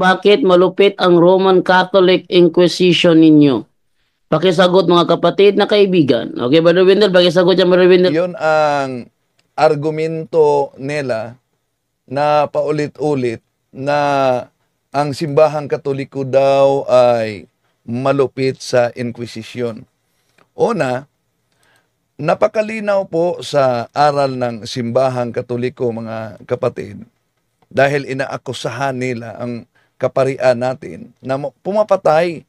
bakit malupit ang Roman Catholic Inquisition ninyo? Pakisagot mga kapatid na kaibigan. Okay, Brother Wendell, pakisagot niya, Brother Wendell. Yun ang argumento nila na paulit-ulit na ang simbahang Katoliko daw ay malupit sa Inquisition. Una, napakalinaw po sa aral ng simbahang Katoliko, mga kapatid, dahil inaakusahan nila ang kaparian natin na pumapatay.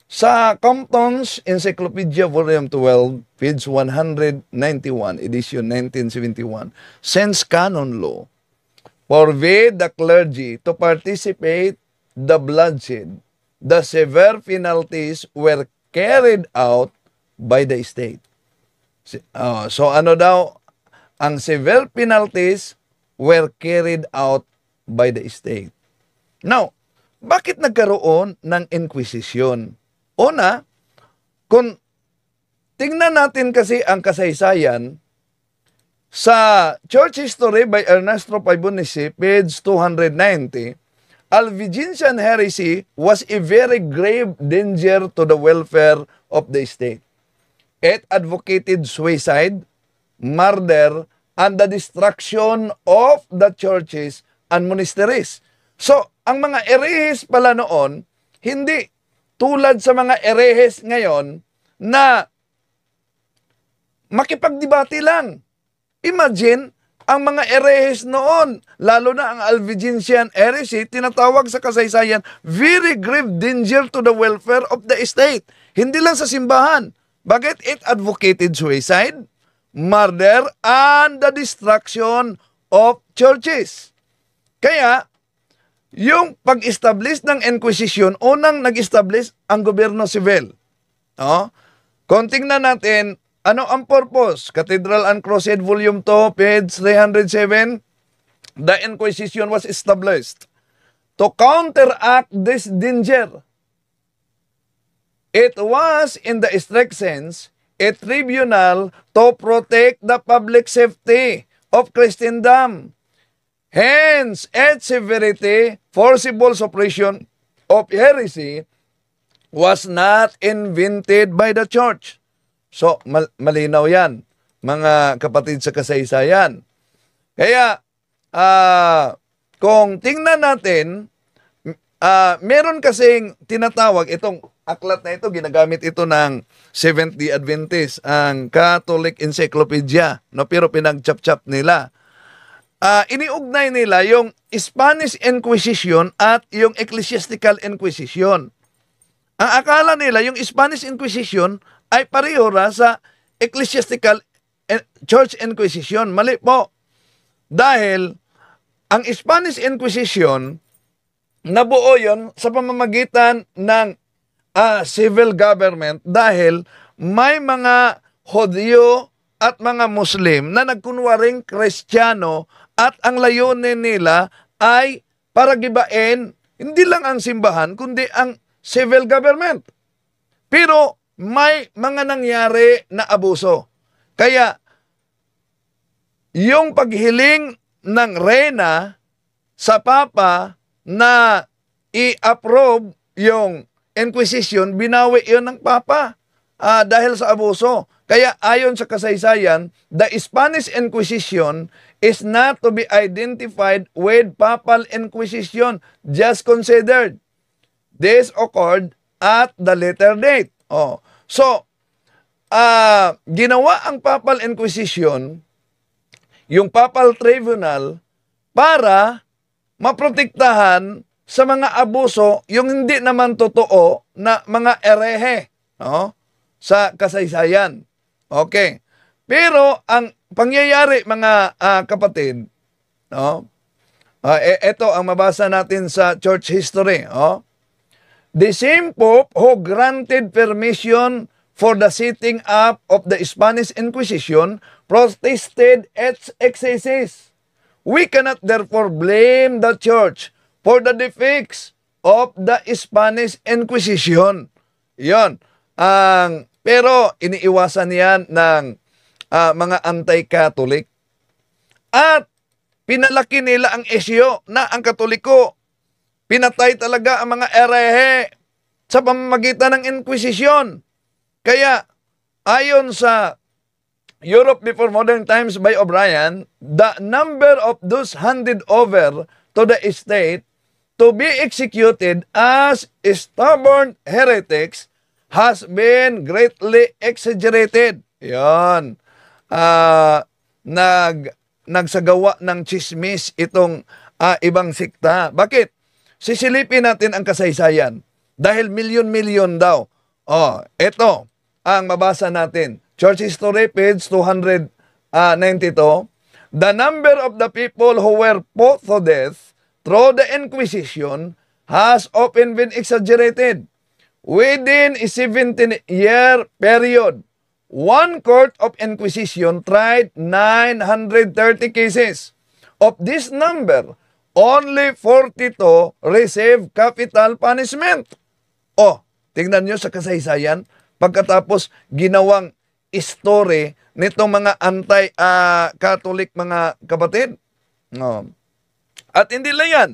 Sa Compton's Encyclopedia Volume 12, page 191, edition 1971, since canon law forbade the clergy to participate the bloodshed, the severe penalties were carried out by the state. So ano daw? Ang severe penalties were carried out by the state. Now, bakit nagkaroon ng Inquisition? Una, kung tingnan natin kasi ang kasaysayan sa Church History by Ernesto Paibonici, page 290, Albigensian heresy was a very grave danger to the welfare of the state. It advocated suicide, murder, and the destruction of the churches and monasteries. So, ang mga erehes pala noon, hindi tulad sa mga erehes ngayon na makipagdebate lang. Imagine, ang mga erehes noon, lalo na ang Albigensian heresy, tinatawag sa kasaysayan, very grave danger to the welfare of the state. Hindi lang sa simbahan. Bakit? It advocated suicide, murder, and the destruction of churches. Kaya, yung pag-establish ng Inquisition, unang nag-establish ang gobyerno civil. Kung tingnan natin, ano ang purpose? Cathedral and Crusade Volume 2, page 307, the Inquisition was established to counteract this danger. It was, in the strict sense, a tribunal to protect the public safety of Christendom. Hence, its severity, forcible suppression of heresy was not invented by the church. So, malinaw yan, mga kapatid sa kasaysayan. Kaya, kung tingnan natin, meron kasing tinatawag, itong aklat na ito, ginagamit ito ng Seventh-day Adventist, ang Catholic Encyclopedia, no? Pero pinag-chap-chap nila. Iniugnay nila yung Spanish Inquisition at yung Ecclesiastical Inquisition. Ang akala nila, yung Spanish Inquisition ay pareho sa Ecclesiastical Church Inquisition. Mali po. Dahil ang Spanish Inquisition, nabuo yon sa pamamagitan ng civil government dahil may mga Hudyo at mga Muslim na nagkunwaring Kristiyano at ang layunin nila ay para gibain hindi lang ang simbahan kundi ang civil government. Pero may mga nangyari na abuso. Kaya yung paghiling ng reyna sa Papa na i-approve yung Inquisition, binawi yun ng Papa dahil sa abuso. Kaya ayon sa kasaysayan, the Spanish Inquisition is not to be identified with Papal Inquisition, just considered. This occurred at the later date. So, ginawa ang Papal Inquisition, yung Papal Tribunal, para maprotektahan sa mga abuso, yung hindi naman totoo na mga erehe sa kasaysayan. Okay. Pero ang pangyayari, mga kapatid, ito ang mabasa natin sa church history. The same Pope who granted permission for the setting up of the Spanish Inquisition protested its excesses. We cannot therefore blame the church for the defects of the Spanish Inquisition. Yon. Pero iniiwasan yan ng mga anti-Catholic. At pinalaki nila ang isyu na ang Katoliko pinatay talaga ang mga erehe sa pamamagitan ng Inquisition. Kaya, ayon sa Europe Before Modern Times by O'Brien, the number of those handed over to the state to be executed as stubborn heretics has been greatly exaggerated. Yan. Nagsagawa ng chismis itong ibang sikta. Bakit? Sisilipin natin ang kasaysayan. Dahil milyon-milyon daw. Ito ang mabasa natin. Church History, page 292. The number of the people who were put to death through the Inquisition has often been exaggerated. Within a 17-year period, one court of Inquisition tried 930 cases. Of this number, only 42 received capital punishment. Tingnan nyo sa kasaysayan, pagkatapos ginawang story nitong mga anti-Catholic mga kapatid. At hindi lang yan.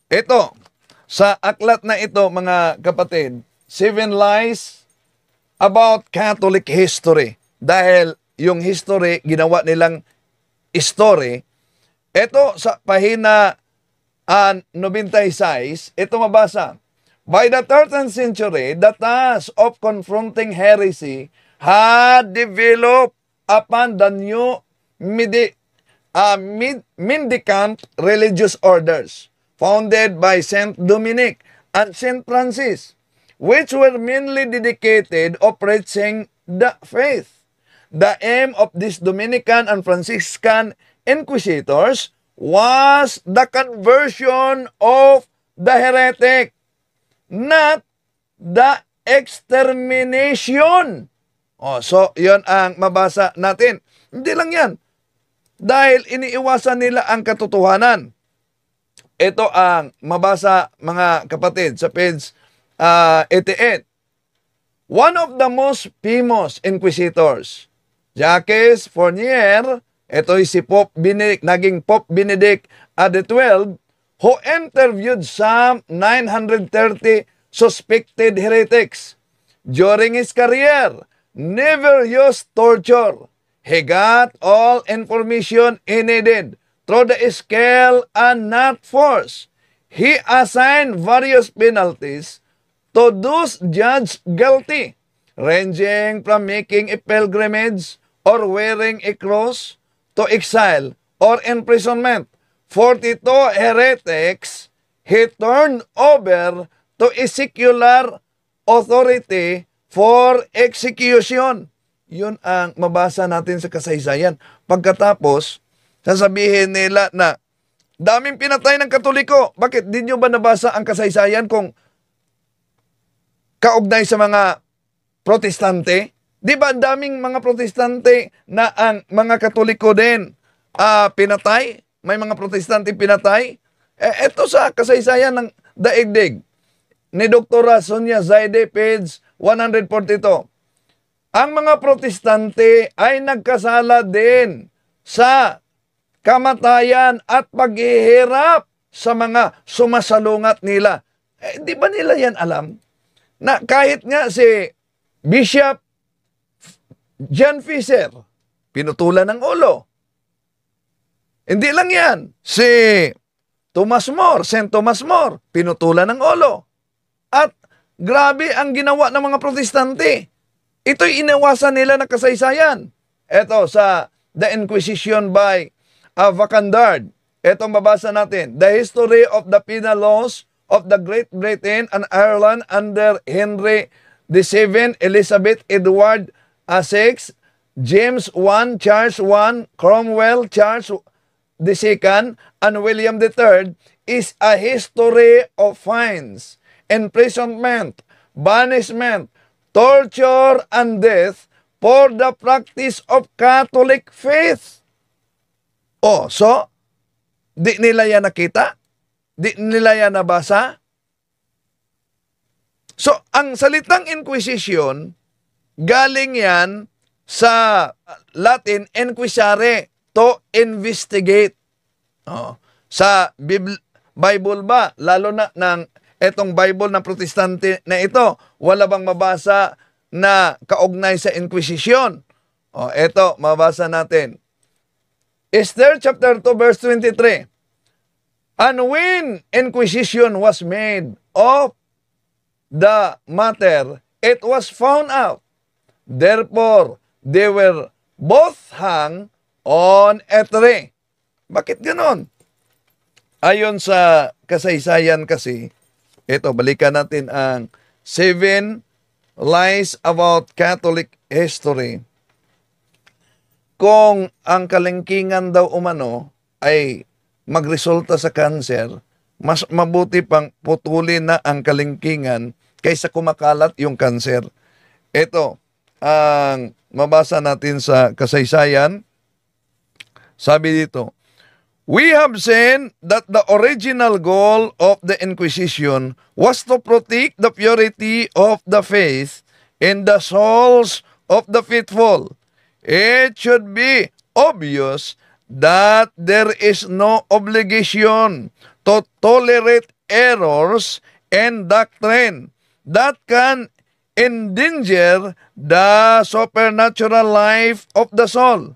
Ito, sa aklat na ito mga kapatid, 7 Lies about Catholic History. Dahil yung history, ginawa nilang story. Ito sa pahina 96, ito mabasa. By the 13th century, the task of confronting heresy had developed upon the new mendicant religious orders founded by Saint Dominic and Saint Francis, which were mainly dedicated of preaching the faith. The aim of these Dominican and Franciscan inquisitors was the conversion of the heretic, not the extermination. So, yon ang mabasa natin. Hindi lang yan. Dahil iniiwasan nila ang katotohanan. Ito ang mabasa mga kapatid sa page 88. One of the most famous inquisitors, Jacques Fournier, ito'y si Pope Benedict, naging Pope Benedict XII, who interviewed some 930 suspected heretics. During his career, never used torture. He got all information he needed through the scale and not force. He assigned various penalties to those judged guilty, ranging from making a pilgrimage or wearing a cross to exile or imprisonment. 42 heretics he turned over to a secular authority for execution. Yun ang mabasa natin sa kasaysayan. Pagkatapos, sasabihin nila na daming pinatay ng Katoliko. Bakit? Di nyo ba nabasa ang kasaysayan kung kaugnay sa mga Protestante? Di ba daming mga Protestante na ang mga Katoliko din pinatay? May mga Protestante pinatay? Ito sa kasaysayan ng daigdig ni Dr. Sonia Zaide, page 142. Ang mga Protestante ay nagkasala din sa kamatayan at paghihirap sa mga sumasalungat nila. Di ba nila yan alam? Na kahit nga si Bishop John Fisher, pinutulan ng ulo. Hindi lang yan. Si Thomas More, St. Thomas More, pinutulan ng ulo. At grabe ang ginawa ng mga Protestante. Ito'y inawasan nila ng kasaysayan. Ito sa The Inquisition by Vacandard. Ito mabasa natin. The history of the penal laws of the Great Britain and Ireland under Henry VII, Elizabeth, Edward VI, James I, Charles I, Cromwell, Charles II, and William III is a history of fines, imprisonment, banishment, torture, and death for the practice of Catholic faith. So, di nila yan nakita? Di nila yan nabasa? So, ang salitang Inquisition, galing yan sa Latin, inquisare, to investigate. Sa Bible ba? Lalo na ng etong Bible ng protestante na ito, wala bang mabasa na kaugnay sa Inquisition? O, eto, mabasa natin. Esther chapter 2 verse 23. And when inquisition was made of the matter, it was found out. Therefore, they were both hung on a tree. Bakit ganon? Ayon sa kasaysayan kasi, ito, balikan natin ang 7 lies about Catholic history. Kung ang kalengkingan daw umano ay magresulta sa cancer, mas mabuti pang putulin na ang kalengkingan kaysa kumakalat yung cancer. Ito, ang mabasa natin sa kasaysayan. Sabi dito, we have seen that the original goal of the Inquisition was to protect the purity of the faith in the souls of the faithful. It should be obvious that there is no obligation to tolerate errors and doctrine that can endanger the supernatural life of the soul.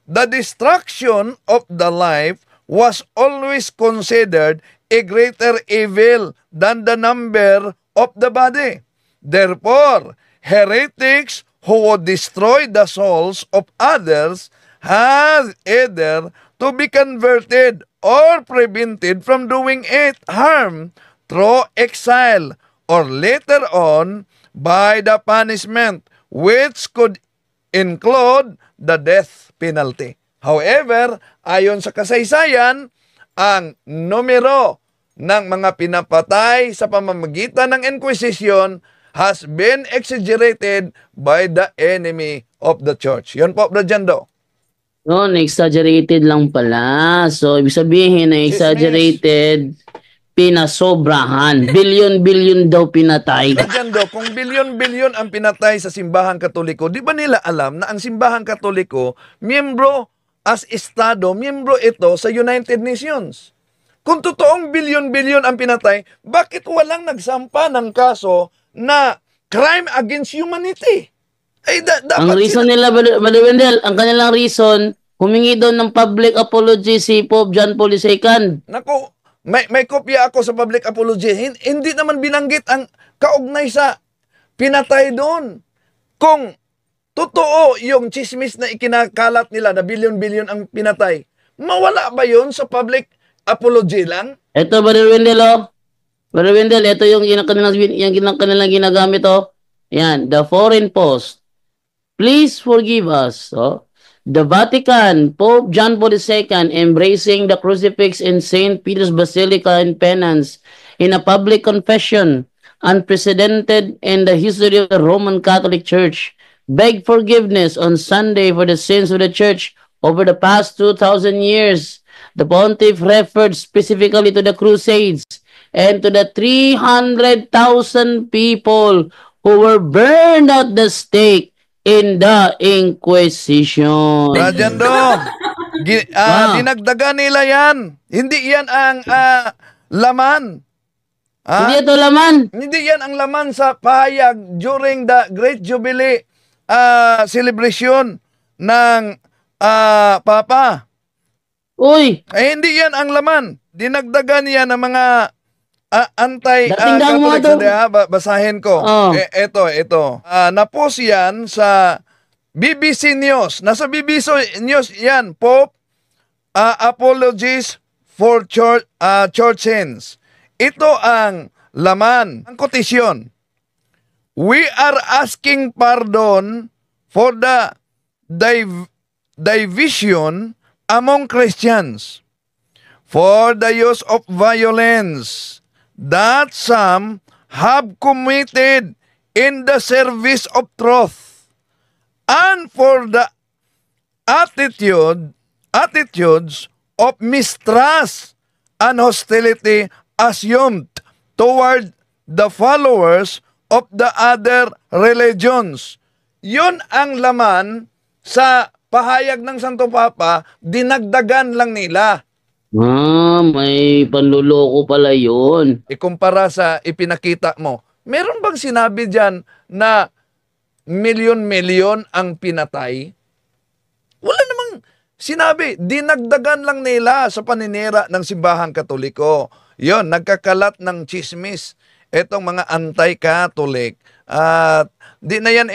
The destruction of the life was always considered a greater evil than the number of the body. Therefore, heretics who would destroy the souls of others had either to be converted or prevented from doing it harm through exile or later on by the punishment which could include the death penalty. However, ayon sa kasaysayan, ang numero ng mga pinapatay sa pamamagitan ng Inquisition has been exaggerated by the enemy of the church. Yun po, Brad Jando. No, exaggerated lang pala. So, ibig sabihin na exaggerated, pinasobrahan. Bilyon-bilyon daw pinatay. Brad Jando, kung bilyon-bilyon ang pinatay sa simbahang katoliko, di ba nila alam na ang simbahang katoliko, miyembro as estado, miyembro ito sa United Nations? Kung totoong bilyon-bilyon ang pinatay, bakit walang nagsampa ng kaso na crime against humanity? Ay, Ang reason nila, Brother Wendell, ang kanilang reason, humingi doon ng public apology si Pope John Paul II. Naku, may kopya ako sa public apology. Hindi naman binanggit ang kaugnay sa pinatay doon. Kung totoo yung chismis na ikinakalat nila na bilyon-bilyon ang pinatay, mawala ba yun sa public apology lang? Ito, Brother Wendell, oh. Brother Wendell, ito yung kanilang ginagamit, oh. Yan, the Foreign Post. Please forgive us. Oh. The Vatican, Pope John Paul II, embracing the crucifix in St. Peter's Basilica in penance in a public confession, unprecedented in the history of the Roman Catholic Church, begged forgiveness on Sunday for the sins of the Church over the past 2,000 years. The pontiff referred specifically to the Crusades and to the 300,000 people who were burned at the stake in the Inquisition. Brajando, dinagdagan nila yan. Hindi yan ang laman. Hindi ito laman. Hindi yan ang laman sa pahayag during the Great Jubilee celebration ng Papa. Uy! Hindi yan ang laman. Dinagdagan yan ng mga Dating mo ito. Basahin ko. Oh. Ito. Napost yan sa BBC News. Nasa BBC News yan. Pope apologies for church sins. Ito ang laman. Ang kotisyon. We are asking pardon for the division among Christians, for the use of violence that some have committed in the service of truth, and for the attitudes of mistrust and hostility assumed toward the followers of the other religions. Yun ang laman sa pahayag ng Santo Papa, dinagdagan lang nila. May panluloko pala yun. Ikumpara sa ipinakita mo. Meron bang sinabi dyan na milyon-milyon ang pinatay? Wala namang sinabi. Dinagdagan lang nila sa paninira ng simbahang Katoliko. Yon, nagkakalat ng chismis etong mga anti-Catholic. At di na yan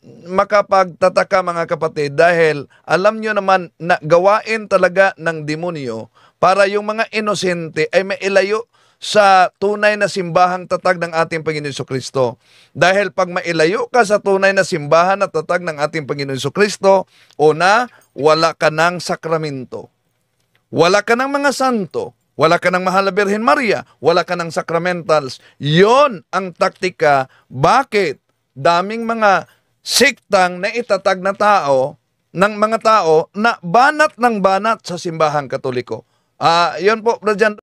makapagtataka mga kapatid dahil alam nyo naman na gawain talaga ng demonyo para yung mga inosente ay mailayo sa tunay na simbahang tatag ng ating Panginoon Jesucristo. Dahil pag mailayo ka sa tunay na simbahan at tatag ng ating Panginoon Jesucristo, una, wala ka ng sakramento. Wala ka ng mga santo. Wala ka ng Mahal na Birhen Maria. Wala ka ng sacramentals. Yon ang taktika. Bakit? Daming mga siktang na itatag na tao, ng mga tao na banat ng banat sa simbahang Katoliko. Yon po, Brother Jan.